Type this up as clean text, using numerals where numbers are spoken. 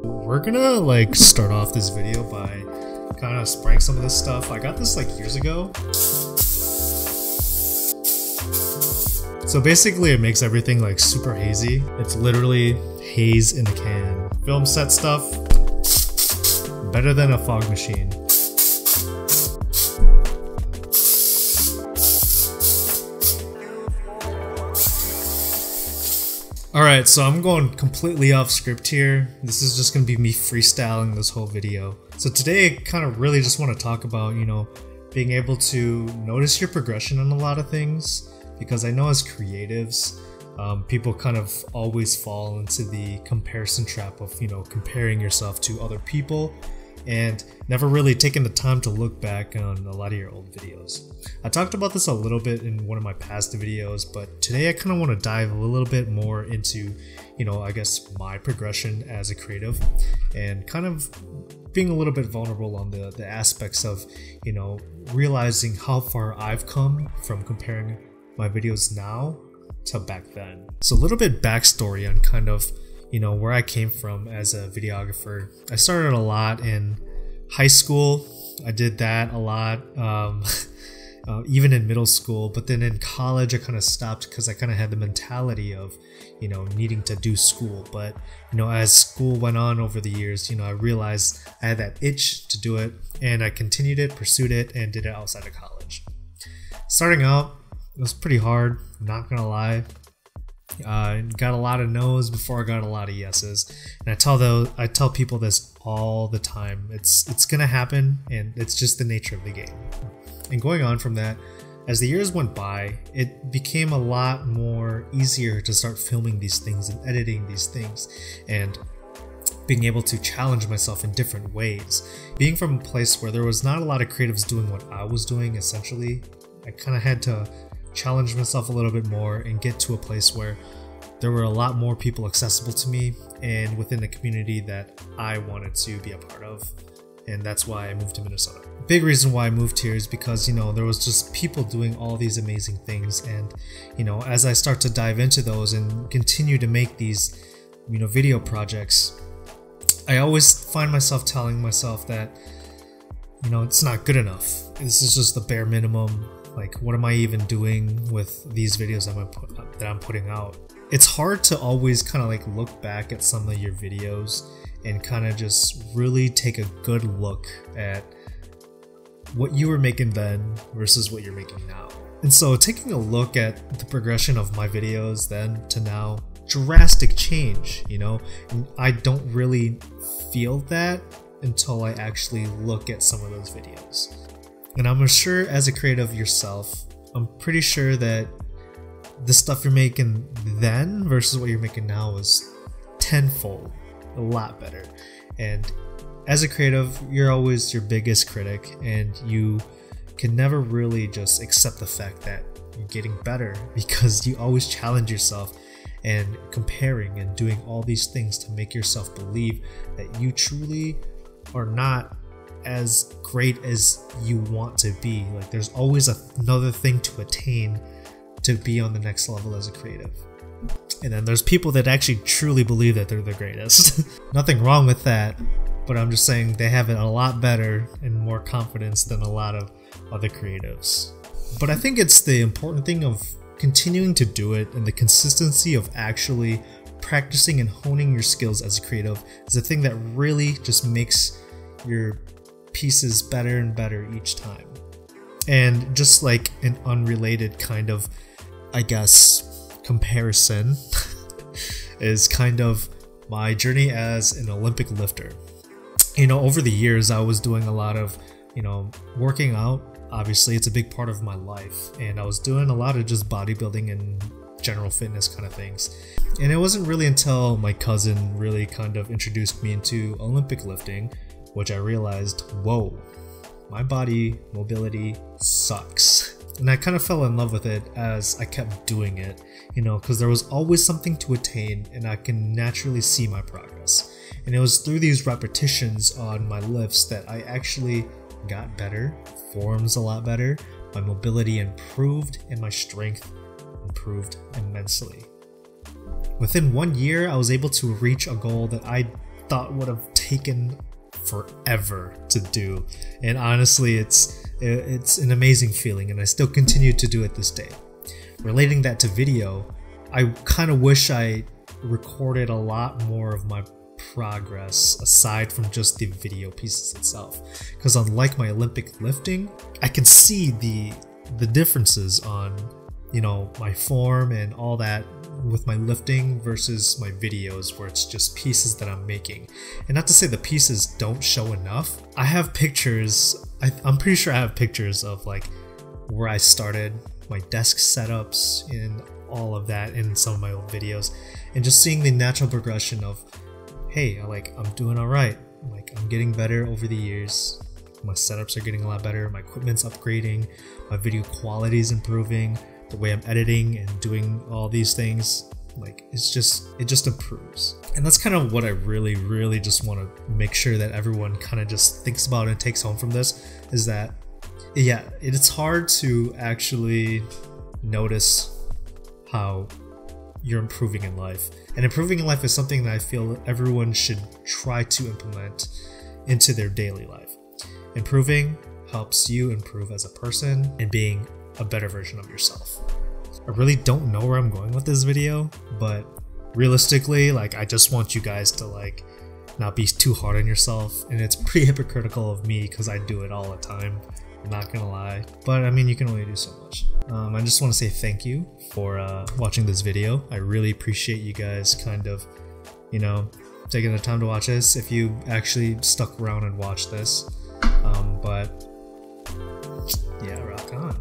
We're gonna like start off this video by kind of spraying some of this stuff. I got this like years ago. So basically it makes everything like super hazy. It's literally haze in a can. Film set stuff, better than a fog machine. Alright, so I'm going completely off script here. This is just going to be me freestyling this whole video. So today I kind of really just want to talk about, being able to notice your progression on a lot of things. Because I know as creatives, people kind of always fall into the comparison trap of, comparing yourself to other people and never really taking the time to look back on a lot of your old videos. I talked about this a little bit in one of my past videos, but today I kind of want to dive a little bit more into, I guess my progression as a creative and kind of being a little bit vulnerable on the aspects of, realizing how far I've come from comparing my videos now to back then. So a little bit backstory on kind of where I came from as a videographer. I started a lot in high school. I did that a lot, even in middle school. But then in college, I kind of stopped because I kind of had the mentality of, needing to do school. But as school went on over the years, I realized I had that itch to do it, and I continued it, pursued it, and did it outside of college. Starting out, it was pretty hard, not gonna lie. Got a lot of no's before I got a lot of yeses, and I tell people this all the time. It's gonna happen, and it's just the nature of the game. And going on from that, as the years went by, it became a lot more easier to start filming these things and editing these things, and being able to challenge myself in different ways. Being from a place where there was not a lot of creatives doing what I was doing, essentially, I kind of had to challenge myself a little bit more and get to a place where there were a lot more people accessible to me and within the community that I wanted to be a part of. And that's why I moved to Minnesota. Big reason why I moved here is because, there was just people doing all these amazing things. And, as I start to dive into those and continue to make these, video projects, I always find myself telling myself that, it's not good enough. This is just the bare minimum. Like, what am I even doing with these videos that I'm putting out? It's hard to always kind of like look back at some of your videos and kind of just really take a good look at what you were making then versus what you're making now. And so taking a look at the progression of my videos then to now, drastic change, and I don't really feel that until I actually look at some of those videos. And I'm sure as a creative yourself, I'm pretty sure that the stuff you're making then versus what you're making now is tenfold, a lot better. And as a creative, you're always your biggest critic, and you can never really just accept the fact that you're getting better because you always challenge yourself and comparing and doing all these things to make yourself believe that you truly are not as great as you want to be. Like, there's always another thing to attain to be on the next level as a creative. And then there's people that actually truly believe that they're the greatest. Nothing wrong with that, but I'm just saying they have it a lot better and more confidence than a lot of other creatives. But I think it's the important thing of continuing to do it, and the consistency of actually practicing and honing your skills as a creative is the thing that really just makes your pieces better and better each time. And just like an unrelated kind of, I guess, comparison is kind of my journey as an Olympic lifter. Over the years I was doing a lot of, working out. Obviously it's a big part of my life, and I was doing a lot of just bodybuilding and general fitness kind of things. And it wasn't really until my cousin really kind of introduced me into Olympic lifting, which I realized, whoa, my body mobility sucks. And I kind of fell in love with it as I kept doing it, because there was always something to attain, and I can naturally see my progress. And it was through these repetitions on my lifts that I actually got better, forms a lot better, my mobility improved, and my strength improved immensely. Within 1 year, I was able to reach a goal that I thought would have taken forever to do. And honestly, it's an amazing feeling, and I still continue to do it this day. Relating that to video, I kind of wish I recorded a lot more of my progress aside from just the video pieces itself, because unlike my Olympic lifting, I can see the differences on, you know, my form and all that with my lifting versus my videos where it's just pieces that I'm making. And not to say the pieces don't show enough. I have pictures, I'm pretty sure I have pictures of like where I started, my desk setups and all of that in some of my old videos, and just seeing the natural progression of, hey, I'm doing alright, like I'm getting better over the years, my setups are getting a lot better, my equipment's upgrading, my video quality is improving, the way I'm editing and doing all these things, like it just improves. And that's kind of what I really just want to make sure that everyone kind of just thinks about and takes home from this, is that yeah, it's hard to actually notice how you're improving in life. And improving in life is something that I feel everyone should try to implement into their daily life. Improving helps you improve as a person and being a better version of yourself. I really don't know where I'm going with this video, but realistically, like, I just want you guys to like not be too hard on yourself, and it's pretty hypocritical of me because I do it all the time, I'm not gonna lie, but I mean, you can only do so much. I just want to say thank you for watching this video. I really appreciate you guys kind of, you know, taking the time to watch this, if you actually stuck around and watched this. But yeah, rock on.